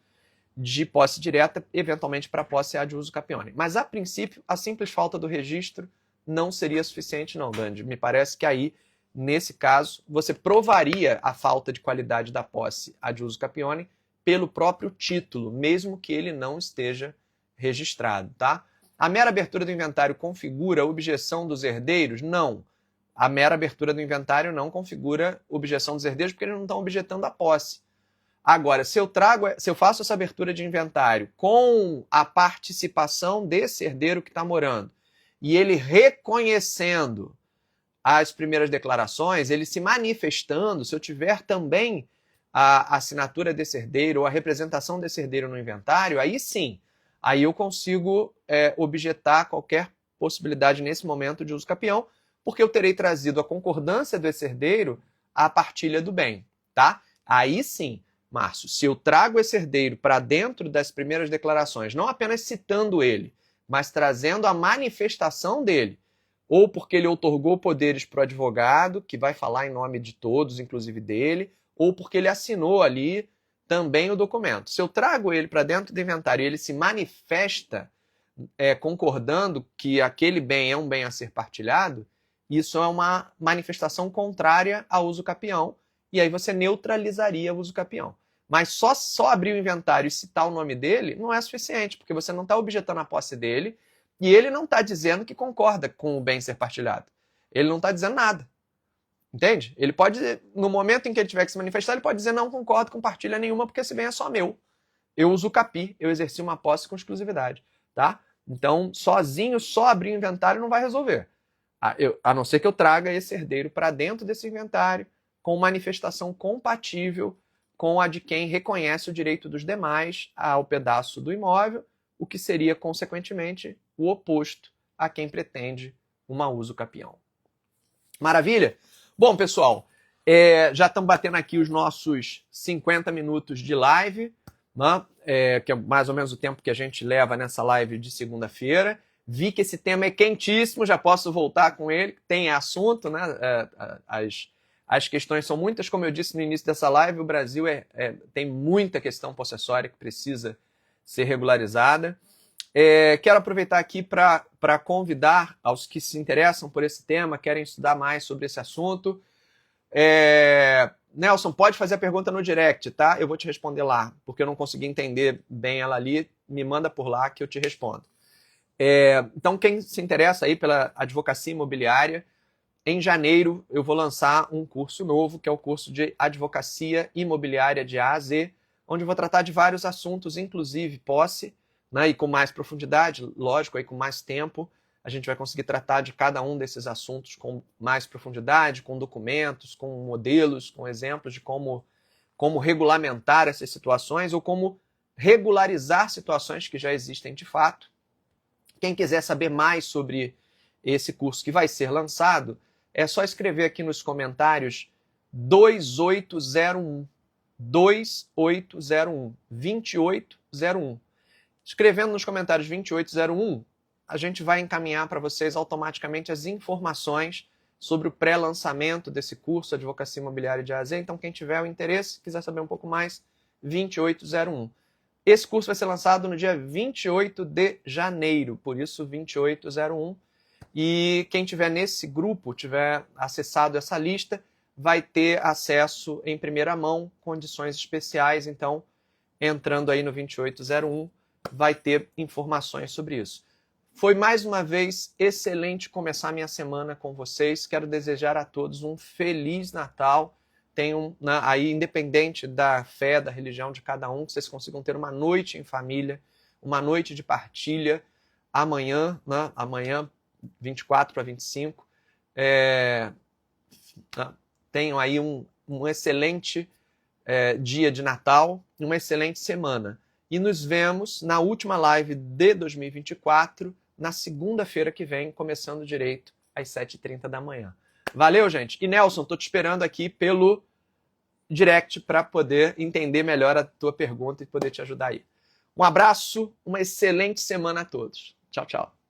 [SPEAKER 1] de posse direta, eventualmente para posse ad uso capione. Mas, a princípio, a simples falta do registro não seria suficiente, não, Dandy. Me parece que aí, nesse caso, você provaria a falta de qualidade da posse ad uso capione pelo próprio título, mesmo que ele não esteja registrado, tá? A mera abertura do inventário configura a objeção dos herdeiros? Não. A mera abertura do inventário não configura objeção dos herdeiros porque eles não estão objetando a posse. Agora, se eu faço essa abertura de inventário com a participação desse herdeiro que está morando, e ele reconhecendo as primeiras declarações, ele se manifestando, se eu tiver também a assinatura desse herdeiro ou a representação desse herdeiro no inventário, aí sim, aí eu consigo objetar qualquer possibilidade nesse momento de uso capião, porque eu terei trazido a concordância desse herdeiro à partilha do bem, tá? Aí sim, Márcio, se eu trago esse herdeiro para dentro das primeiras declarações, não apenas citando ele, mas trazendo a manifestação dele, ou porque ele outorgou poderes para o advogado, que vai falar em nome de todos, inclusive dele, ou porque ele assinou ali também o documento. Se eu trago ele para dentro do inventário e ele se manifesta concordando que aquele bem é um bem a ser partilhado, isso é uma manifestação contrária ao uso capião, e aí você neutralizaria o uso capião. Mas só abrir o inventário e citar o nome dele não é suficiente, porque você não está objetando a posse dele, e ele não está dizendo que concorda com o bem ser partilhado. Ele não está dizendo nada. Entende? Ele pode, no momento em que ele tiver que se manifestar, ele pode dizer não concordo com partilha nenhuma, porque esse bem é só meu. Eu uso capi, eu exerci uma posse com exclusividade. Tá? Então, sozinho, só abrir o inventário não vai resolver. A não ser que eu traga esse herdeiro para dentro desse inventário com manifestação compatível com a de quem reconhece o direito dos demais ao pedaço do imóvel, o que seria, consequentemente, o oposto a quem pretende uma uso capião. Maravilha? Bom, pessoal, já estamos batendo aqui os nossos 50 minutos de live, né? Que é mais ou menos o tempo que a gente leva nessa live de segunda-feira. Vi que esse tema é quentíssimo, já posso voltar com ele, tem assunto, né? As questões são muitas, como eu disse no início dessa live, o Brasil tem muita questão possessória que precisa ser regularizada. Quero aproveitar aqui para convidar aos que se interessam por esse tema, querem estudar mais sobre esse assunto. Nelson, pode fazer a pergunta no direct, tá? Eu vou te responder lá, porque eu não consegui entender bem ela ali. Me manda por lá que eu te respondo. Então, quem se interessa aí pela advocacia imobiliária, em janeiro eu vou lançar um curso novo, que é o curso de Advocacia Imobiliária de A a Z, onde eu vou tratar de vários assuntos, inclusive posse, né, e com mais profundidade, lógico, aí com mais tempo, a gente vai conseguir tratar de cada um desses assuntos com mais profundidade, com documentos, com modelos, com exemplos de como regulamentar essas situações ou como regularizar situações que já existem de fato. Quem quiser saber mais sobre esse curso que vai ser lançado, é só escrever aqui nos comentários 2801. 2801. Escrevendo nos comentários 2801, a gente vai encaminhar para vocês automaticamente as informações sobre o pré-lançamento desse curso Advocacia Imobiliária de A a Z. Então, quem tiver o interesse, quiser saber um pouco mais, 2801. Esse curso vai ser lançado no dia 28 de janeiro, por isso 2801. E quem tiver nesse grupo, tiver acessado essa lista, vai ter acesso em primeira mão, condições especiais. Então, entrando aí no 2801, vai ter informações sobre isso. Foi mais uma vez excelente começar minha semana com vocês. Quero desejar a todos um Feliz Natal. Tenham aí, independente da fé, da religião de cada um, que vocês consigam ter uma noite em família, uma noite de partilha. Amanhã, 24 para 25, tenham aí um excelente dia de Natal, uma excelente semana. E nos vemos na última live de 2024, na segunda-feira que vem, começando direito às 7h30 da manhã. Valeu, gente. E Nelson, tô te esperando aqui pelo direct para poder entender melhor a tua pergunta e poder te ajudar aí. Um abraço, uma excelente semana a todos. Tchau, tchau.